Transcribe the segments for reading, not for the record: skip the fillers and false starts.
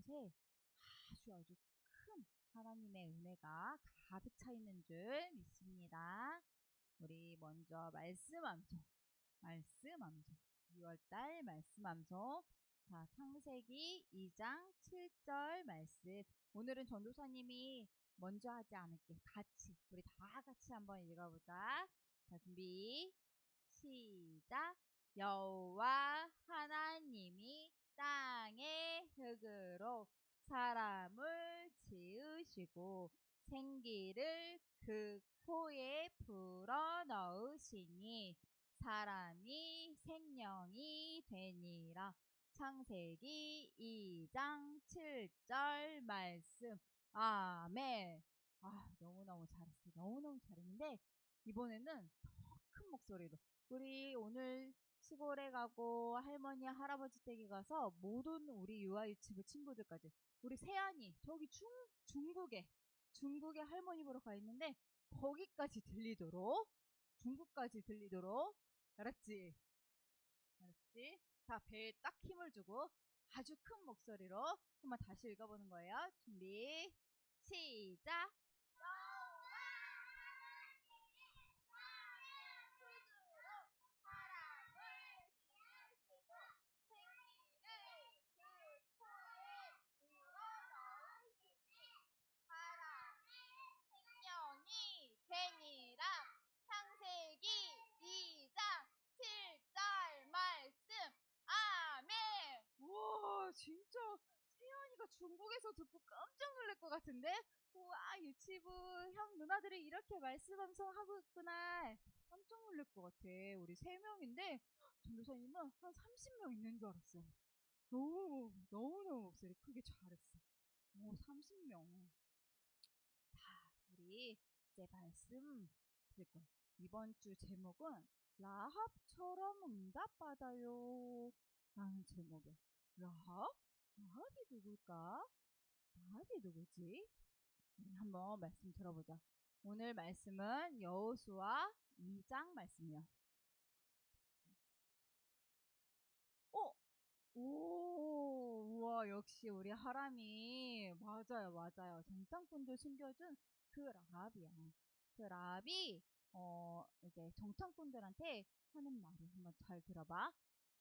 곳에 아주 큰 하나님의 은혜가 가득 차 있는 줄 믿습니다. 우리 먼저 말씀 암송 2월달 말씀 암송. 자, 창세기 2장 7절 말씀. 오늘은 전도사님이 먼저 하지 않을게. 우리 다 같이 한번 읽어보자. 자, 준비 시작. 여호와 하나님이 땅의 흙으로 사람을 지으시고 생기를 그 코에 불어 넣으시니 사람이 생명이 되니라. 창세기 2장 7절 말씀. 아멘. 너무너무 잘했어요. 너무너무 잘했는데 이번에는 더 큰 목소리로 우리 오늘 시골에 가고 할머니 할아버지 댁에 가서 모든 우리 유아유치부 친구들까지 우리 세안이 저기 중국에 할머니 보러 가 있는데 거기까지 들리도록 중국까지 들리도록 알았지? 자, 배에 딱 힘을 주고 아주 큰 목소리로 한번 다시 읽어보는 거예요. 준비 시작. 되니라. 창세기 2장 7절 말씀. 아멘. 우와, 진짜 세연이가 중국에서 듣고 깜짝 놀랄 것 같은데? 우와, 유치부 형 누나들이 이렇게 말씀 암송하고 있구나. 깜짝 놀랄 것 같아. 우리 3명인데 전도사님은 한 30명 있는 줄 알았어요. 너무너무 목소리 크게 잘했어. 30명. 우리 이제 말씀 드릴 거예요. 이번 주 제목은 라합처럼 응답받아요 라는 제목이에요. 라합이 누굴까? 라합이 누구지? 우리 한번 말씀 들어보자. 오늘 말씀은 여호수아 2장 말씀이요. 우와, 역시 우리 하람이 맞아요. 정탐꾼들 숨겨준 그 라합이야. 그 라합이 이제 정탐꾼들한테 하는 말을 한번 잘 들어봐.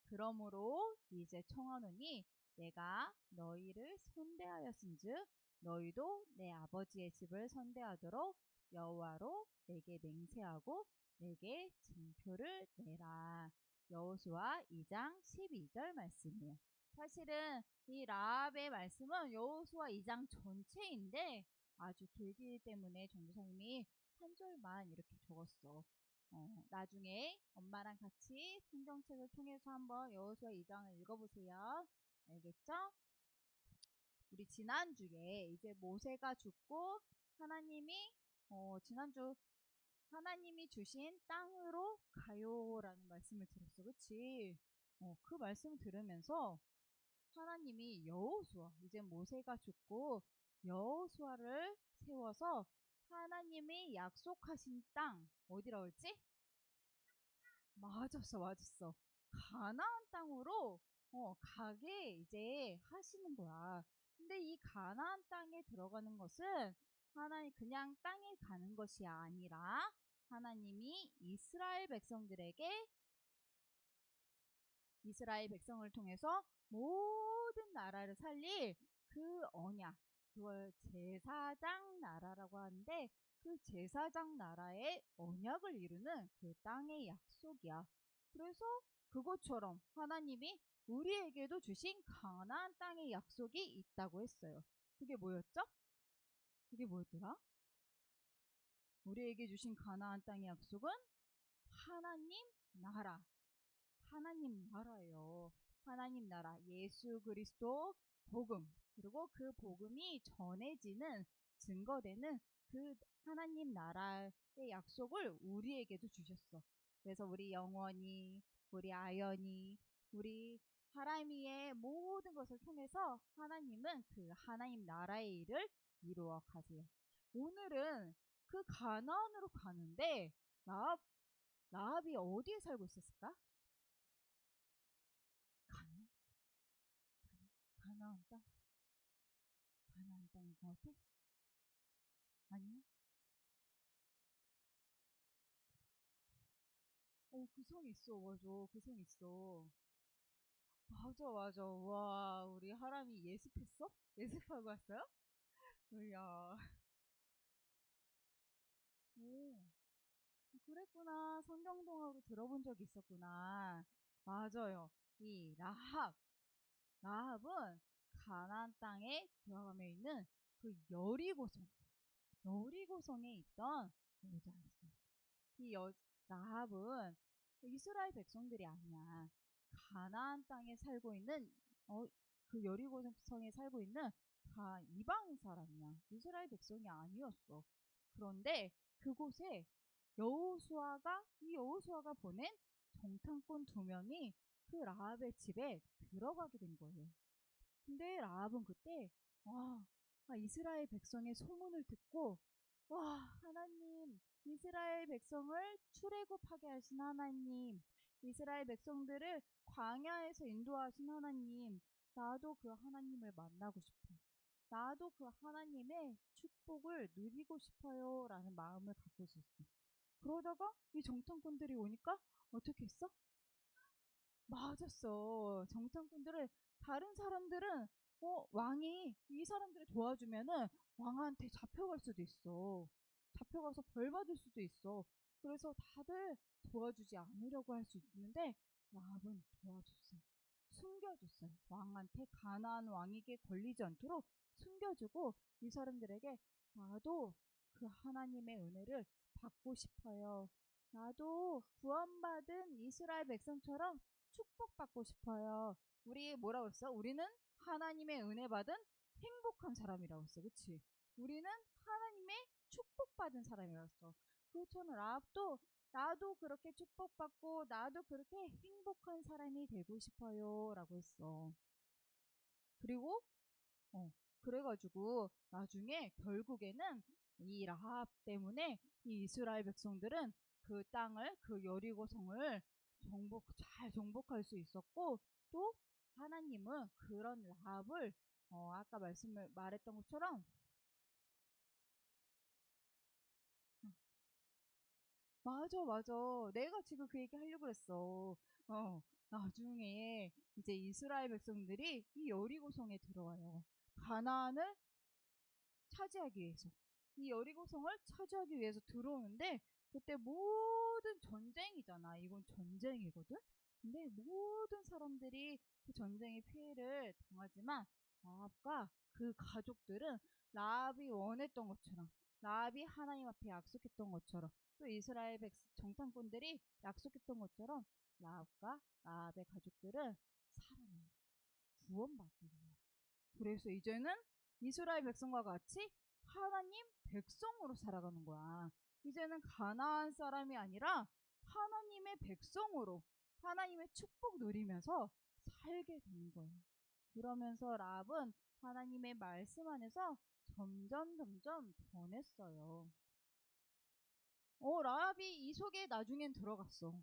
그러므로 이제 청하노니 내가 너희를 선대하였은즉 너희도 내 아버지의 집을 선대하도록 여호와로 내게 맹세하고 내게 증표를 내라. 여호수아 2장 12절 말씀이에요. 사실은 이 라합의 말씀은 여호수아 2장 전체인데 아주 길기 때문에 전도사님이 한 절만 이렇게 적었어. 나중에 엄마랑 같이 성경책을 통해서 한번 여호수아 2장을 읽어보세요. 알겠죠? 우리 지난주에 이제 모세가 죽고 하나님이 지난주 하나님이 주신 땅으로 가요라는 말씀을 들었어. 그치? 그 말씀 들으면서 하나님이 여호수아, 이제 모세가 죽고 여호수아를 세워서 하나님이 약속하신 땅, 어디라고 했지? 맞았어. 가나안 땅으로 가게 이제 하시는 거야. 근데 이 가나안 땅에 들어가는 것은 하나님 그냥 땅에 가는 것이 아니라 하나님이 이스라엘 백성을 통해서 모든 나라를 살릴 그 언약, 그걸 제사장 나라라고 하는데 그 제사장 나라의 언약을 이루는 그 땅의 약속이야. 그래서 그것처럼 하나님이 우리에게도 주신 가나안 땅의 약속이 있다고 했어요. 그게 뭐였죠? 그게 뭐였더라? 우리에게 주신 가나안 땅의 약속은 하나님 나라예요. 하나님 나라, 예수 그리스도 복음, 그리고 그 복음이 전해지는 증거되는 그 하나님 나라의 약속을 우리에게도 주셨어. 그래서 우리 영원히, 우리 아연이, 우리 하람이의 모든 것을 통해서 하나님은 그 하나님 나라의 일을 이루어 가세요. 오늘은 그 가나안으로 가는데 라합이 어디에 살고 있었을까? 가나안 땅? 땅인 것 같아? 아니야? 그 성 있어. 맞아. 그 성 있어. 맞아, 맞아. 와, 우리 하람이 예습했어? 예습하고 왔어요? 이야. 오, 그랬구나. 성경동화로 들어본 적이 있었구나. 맞아요. 이 라합은 가나안 땅에 들어가며 있는 그 여리고성에 있던 여자였어요. 이 라합은 이스라엘 백성들이 아니야. 가나안 땅에 살고 있는 어, 그 여리고성에 살고 있는 다 이방 사람이야. 이스라엘 백성이 아니었어. 그런데 그곳에 여호수아가 보낸 정탐꾼 두 명이 그 라합의 집에 들어가게 된 거예요. 근데 라합은 그때 와, 이스라엘 백성의 소문을 듣고 와, 하나님, 이스라엘 백성을 출애굽하게 하신 하나님, 이스라엘 백성들을 광야에서 인도하신 하나님, 나도 그 하나님을 만나고 싶어. 나도 그 하나님의 축복을 누리고 싶어요. 라는 마음을 갖고 있었어. 그러다가 이 정탐꾼들이 오니까 어떻게 했어? 맞았어. 정탐꾼들을 다른 사람들은 왕이 이 사람들을 도와주면은 왕한테 잡혀갈 수도 있어. 잡혀가서 벌 받을 수도 있어. 그래서 다들 도와주지 않으려고 할 수 있는데 라합은 도와줬어요. 숨겨줬어요. 왕한테 가나안 왕에게 걸리지 않도록 숨겨주고 이 사람들에게 나도 그 하나님의 은혜를 받고 싶어요. 나도 구원받은 이스라엘 백성처럼 축복받고 싶어요. 우리 뭐라고 그랬어? 우리는 하나님의 은혜 받은 행복한 사람이라고 했어. 그치? 우리는 하나님의 축복받은 사람이었어. 그렇잖아. 라합도 나도 그렇게 축복받고 나도 그렇게 행복한 사람이 되고 싶어요. 라고 했어. 그리고 어, 그래가지고 나중에 결국에는 이 라합 때문에 이 이스라엘 백성들은 그 땅을 그 여리고 성을 잘 정복할 수 있었고 또 하나님은 그런 라합을 아까 말했던 것처럼 맞아, 맞아. 내가 지금 그 얘기 하려고 그랬어. 나중에 이제 이스라엘 백성들이 이 여리고성에 들어와요. 가나안을 차지하기 위해서. 이 여리고성을 차지하기 위해서 들어오는데 그때 모든 전쟁이잖아. 이건 전쟁이거든. 근데 모든 사람들이 그 전쟁의 피해를 당하지만 라합과 그 가족들은 라합이 원했던 것처럼 라합이 하나님 앞에 약속했던 것처럼 또 이스라엘 정탐꾼들이 약속했던 것처럼 라합과 라합의 가족들은 살아나요. 구원받는 거예요. 그래서 이제는 이스라엘 백성과 같이 하나님 백성으로 살아가는 거야. 이제는 가나안 사람이 아니라 하나님의 백성으로 하나님의 축복 누리면서 살게 되는 거예요. 그러면서 라합은 하나님의 말씀 안에서 점점 변했어요. 라합이 이 속에 나중엔 들어갔어.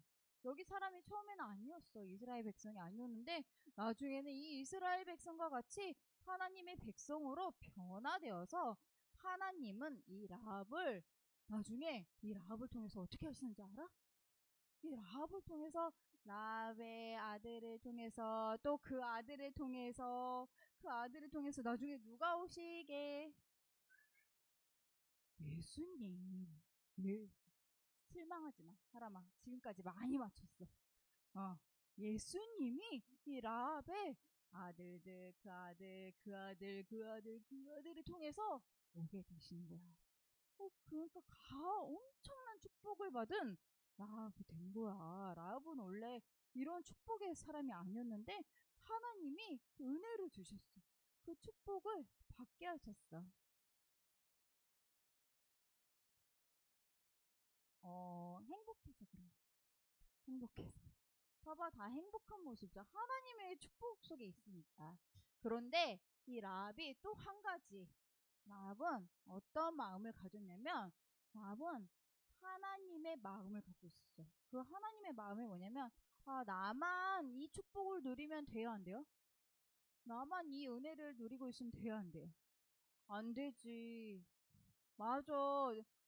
여기 사람이 처음에는 아니었어. 이스라엘 백성이 아니었는데 나중에는 이 이스라엘 백성과 같이 하나님의 백성으로 변화되어서 하나님은 나중에 이 라합을 통해서 어떻게 하시는지 알아? 이 라합을 통해서 라합의 아들을 통해서 또 그 아들을 통해서 나중에 누가 오시게? 예수님. 예. 실망하지 마, 사람아. 지금까지 많이 맞췄어. 어, 예수님이 이 라합의 아들들, 그 아들, 그 아들, 그 아들, 그 아들을 통해서 오게 되시는 거야. 그러니까 엄청난 축복을 받은 라합이 된 거야. 라합은 원래 이런 축복의 사람이 아니었는데 하나님이 그 은혜를 주셨어. 그 축복을 받게 하셨어. 행복해서 그래. 행복해서. 봐봐, 다 행복한 모습이죠. 하나님의 축복 속에 있으니까. 그런데 이 라합이 또 한 가지, 라합은 어떤 마음을 가졌냐면, 라합은 하나님의 마음을 갖고 있었어. 그 하나님의 마음이 뭐냐면, 나만 이 축복을 누리면 돼요, 안 돼요? 나만 이 은혜를 누리고 있으면 돼요, 안 돼요? 안 되지. 맞아.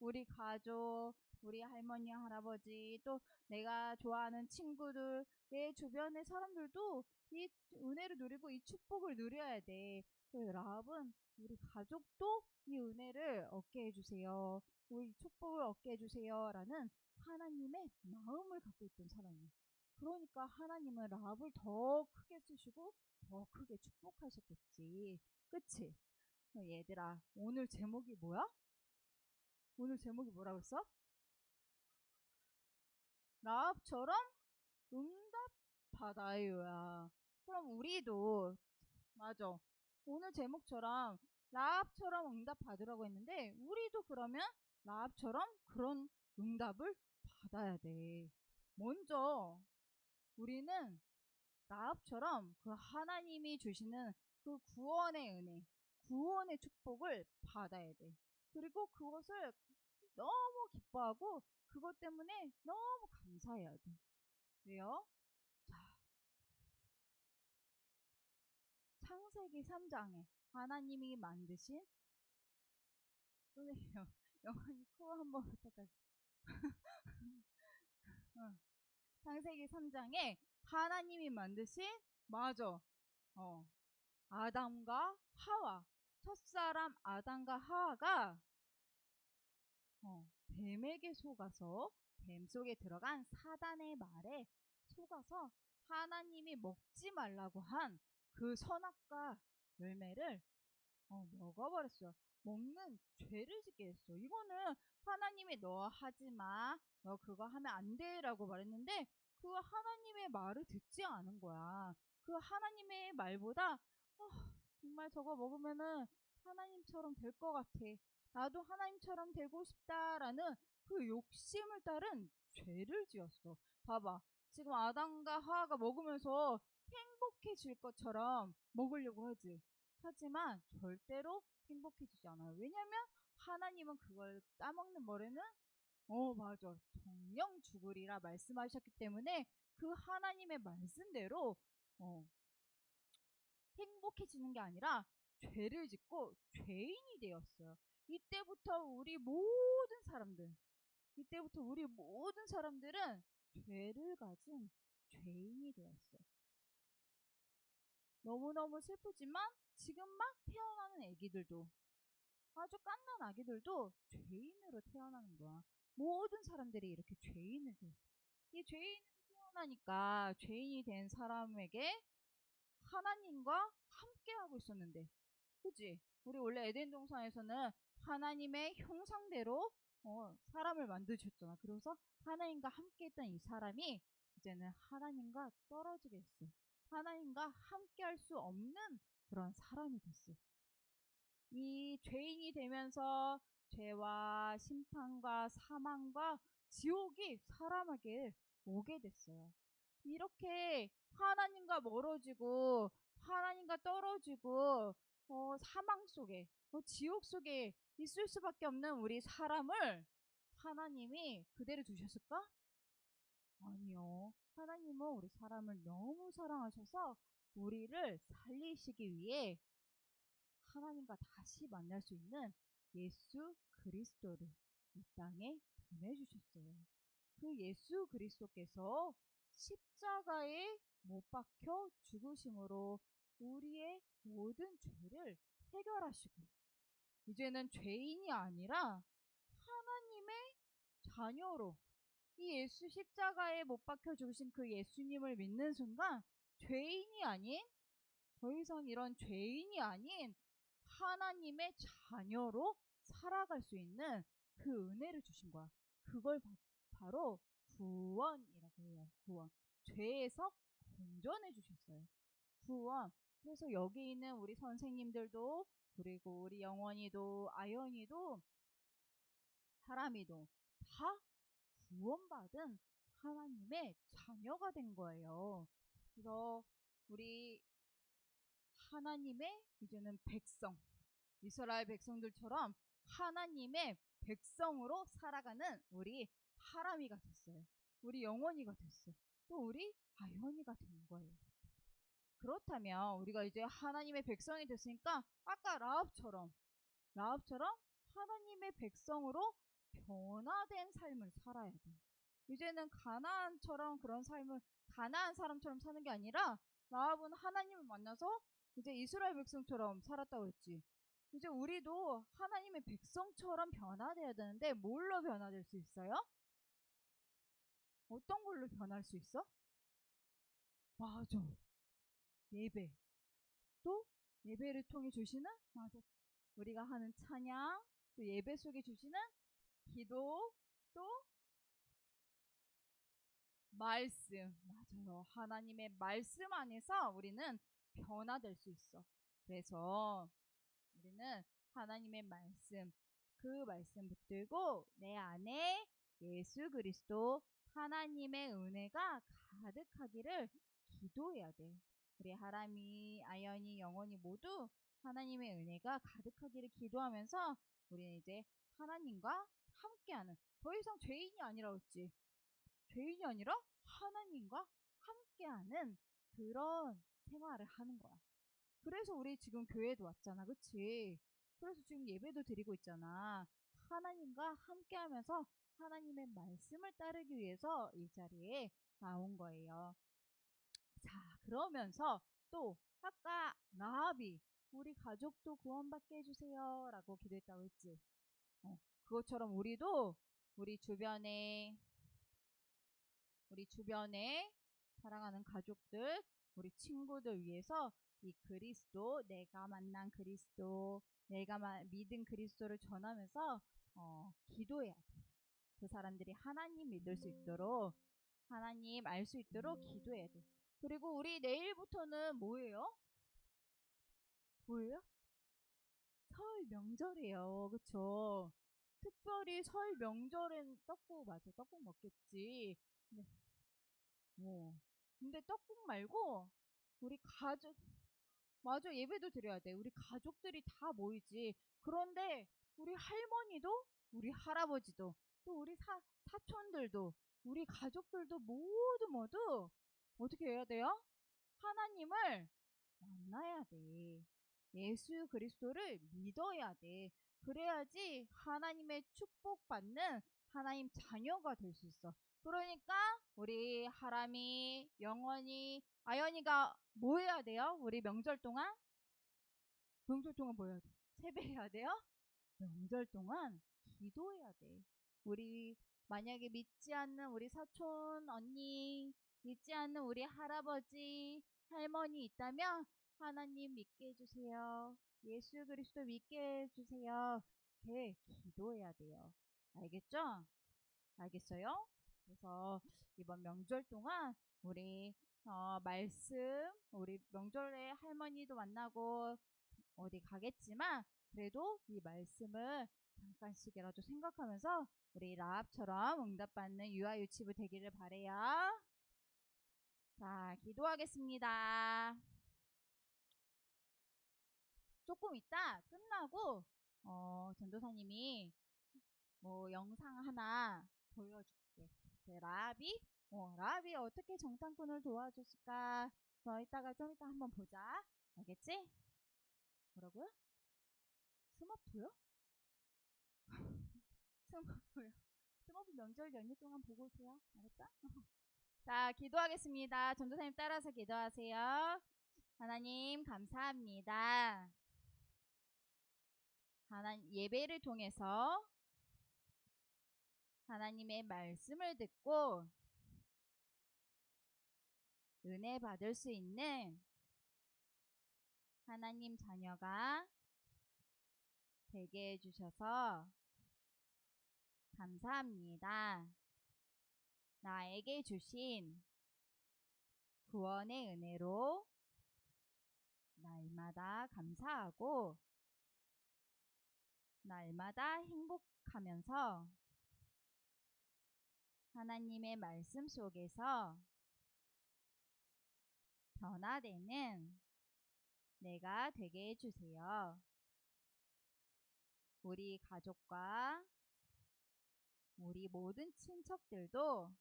우리 가족, 우리 할머니, 할아버지, 또 내가 좋아하는 친구들, 내 주변의 사람들도 이 은혜를 누리고 이 축복을 누려야 돼. 그래서 라합은 우리 가족도 이 은혜를 얻게 해주세요. 우리 축복을 얻게 해주세요. 라는 하나님의 마음을 갖고 있던 사람이에요. 그러니까 하나님은 라합을 더 크게 쓰시고 더 크게 축복하셨겠지. 그치? 얘들아, 오늘 제목이 뭐야? 오늘 제목이 뭐라 그랬어? 라합처럼 응답받아요야. 그럼 우리도 맞아. 오늘 제목처럼 라합처럼 응답받으라고 했는데 우리도 그러면 라합처럼 그런 응답을 받아야 돼. 먼저 우리는 라합처럼 그 하나님이 주시는 그 구원의 은혜, 구원의 축복을 받아야 돼. 그리고 그것을 너무 기뻐하고 그것 때문에 너무 감사해야 돼. 왜요? 자, 창세기 3장에 하나님이 만드신 선생님, 영원히 코 한번 부탁하시. 응. 창세기 3장에 하나님이 만드신 맞아. 어, 아담과 하와, 첫사람 아담과 하와가 뱀에게 속아서 뱀 속에 들어간 사단의 말에 속아서 하나님이 먹지 말라고 한 그 선악과 열매를 먹어버렸어요. 먹는 죄를 짓게 했어. 이거는 하나님이 너 하지 마, 너 그거 하면 안 돼라고 말했는데 그 하나님의 말을 듣지 않은 거야. 그 하나님의 말보다 정말 저거 먹으면은 하나님처럼 될 것 같아. 나도 하나님처럼 되고 싶다라는 그 욕심을 따른 죄를 지었어. 봐봐. 지금 아담과 하와가 먹으면서 행복해질 것처럼 먹으려고 하지. 하지만 절대로 행복해지지 않아요. 왜냐면 하나님은 그걸 따먹는 머리는 맞아. 정령 죽으리라 말씀하셨기 때문에 그 하나님의 말씀대로 어, 행복해지는 게 아니라 죄를 짓고 죄인이 되었어요. 이때부터 우리 모든 사람들은 죄를 가진 죄인이 되었어요. 너무너무 슬프지만 지금 막 태어나는 아기들도 아주 갓난 아기들도 죄인으로 태어나는 거야. 모든 사람들이 이렇게 죄인이 됐어. 이 죄인으로 태어나니까 죄인이 된 사람에게 하나님과 함께하고 있었는데 그치? 우리 원래 에덴 동산에서는 하나님의 형상대로 사람을 만드셨잖아. 그래서 하나님과 함께했던 이 사람이 이제는 하나님과 떨어지게 됐어. 하나님과 함께할 수 없는 그런 사람이 됐어. 이 죄인이 되면서 죄와 심판과 사망과 지옥이 사람에게 오게 됐어요. 이렇게 하나님과 멀어지고 하나님과 떨어지고 사망 속에 지옥 속에 있을 수밖에 없는 우리 사람을 하나님이 그대로 두셨을까? 아니요. 하나님은 우리 사람을 너무 사랑하셔서 우리를 살리시기 위해 하나님과 다시 만날 수 있는 예수 그리스도를 이 땅에 보내주셨어요. 그 예수 그리스도께서 십자가에 못 박혀 죽으심으로 우리의 모든 죄를 해결하시고 이제는 죄인이 아니라 하나님의 자녀로 이 예수 십자가에 못 박혀 죽으신 그 예수님을 믿는 순간 죄인이 아닌 더 이상 이런 죄인이 아닌 하나님의 자녀로 살아갈 수 있는 그 은혜를 주신 거야. 그걸 바로 구원이라고 해요. 구원. 죄에서 건져내 주셨어요. 구원. 그래서 여기 있는 우리 선생님들도 그리고 우리 영원이도 아연이도 사람이도 다 구원받은 하나님의 자녀가 된 거예요. 그래서 우리 하나님의 이제는 백성, 이스라엘 백성들처럼 하나님의 백성으로 살아가는 우리 하람이가 됐어요. 우리 영원이가 됐어. 또 우리 아현이가 된 거예요. 그렇다면 우리가 이제 하나님의 백성이 됐으니까 아까 라합처럼 라합처럼 하나님의 백성으로 변화된 삶을 살아야 돼. 이제는 가나안처럼 그런 삶을 가나안 사람처럼 사는 게 아니라 라합은 하나님을 만나서 이제 이스라엘 백성처럼 살았다고 했지. 이제 우리도 하나님의 백성처럼 변화돼야 되는데 뭘로 변화될 수 있어요? 어떤 걸로 변할 수 있어? 맞아. 예배. 또 예배를 통해 주시는 맞아. 우리가 하는 찬양, 또 예배 속에 주시는 기도, 또 말씀. 맞아요. 하나님의 말씀 안에서 우리는 변화될 수 있어. 그래서 우리는 하나님의 말씀, 그 말씀 붙들고 내 안에 예수 그리스도 하나님의 은혜가 가득하기를 기도해야 돼. 우리 하람이, 아연이, 영혼이 모두 하나님의 은혜가 가득하기를 기도하면서 우리는 이제 하나님과 함께하는, 더 이상 죄인이 아니라 그랬지. 죄인이 아니라 하나님과 함께하는 그런 생활을 하는 거야. 그래서 우리 지금 교회도 왔잖아. 그치? 그래서 지금 예배도 드리고 있잖아. 하나님과 함께 하면서 하나님의 말씀을 따르기 위해서 이 자리에 나온 거예요. 자, 그러면서 또 아까 라합이 우리 가족도 구원받게 해주세요 라고 기도했다고 했지. 그것처럼 우리도 우리 주변에 사랑하는 가족들, 우리 친구들 위해서 이 그리스도, 내가 만난 그리스도, 내가 믿은 그리스도를 전하면서 기도해야 돼. 그 사람들이 하나님 믿을 수 있도록, 하나님 알 수 있도록 기도해야 돼. 그리고 우리 내일부터는 뭐예요? 뭐예요? 설 명절이에요. 그쵸? 특별히 설 명절엔 떡국, 맞아. 떡국 먹겠지. 네. 근데 떡국 말고 우리 가족, 맞아, 예배도 드려야 돼. 우리 가족들이 다 모이지. 그런데 우리 할머니도, 우리 할아버지도, 또 우리 사촌들도, 우리 가족들도 모두 어떻게 해야 돼요? 하나님을 만나야 돼. 예수 그리스도를 믿어야 돼. 그래야지 하나님의 축복받는 하나님 자녀가 될 수 있어. 그러니까 우리 하람이, 영원이, 아연이가 뭐 해야 돼요? 우리 명절 동안? 명절 동안 뭐 해야 돼? 세배해야 돼요? 명절 동안 기도해야 돼. 우리 만약에 믿지 않는 우리 사촌, 언니, 믿지 않는 우리 할아버지, 할머니 있다면 하나님 믿게 해주세요. 예수 그리스도 믿게 해주세요. 이렇게 기도해야 돼요. 알겠죠? 알겠어요? 그래서 이번 명절 동안 우리 말씀, 우리 명절에 할머니도 만나고 어디 가겠지만 그래도 이 말씀을 잠깐씩이라도 생각하면서 우리 라합처럼 응답받는 유아유치부 되기를 바래요. 자, 기도하겠습니다. 조금 있다 끝나고 전도사님이 뭐 영상 하나 보여줄게. 라합이 어떻게 정탐꾼을 도와줬을까? 좀 이따 한번 보자. 알겠지? 뭐라고요? 스머프요? 스머프요. 스머프 명절 연휴 동안 보고 오세요. 알았죠? 자, 기도하겠습니다. 전도사님 따라서 기도하세요. 하나님, 감사합니다. 하나님, 예배를 통해서 하나님의 말씀을 듣고 은혜 받을 수 있는 하나님 자녀가 되게 해주셔서 감사합니다. 나에게 주신 구원의 은혜로 날마다 감사하고 날마다 행복하면서 하나님의 말씀 속에서 변화되는 내가 되게 해주세요. 우리 가족과 우리 모든 친척들도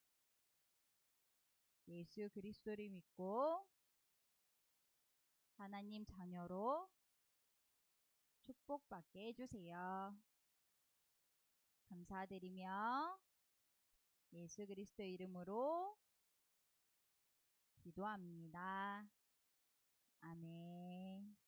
예수 그리스도를 믿고 하나님 자녀로 축복받게 해주세요. 감사드리며 예수 그리스도 이름으로 기도합니다. 아멘.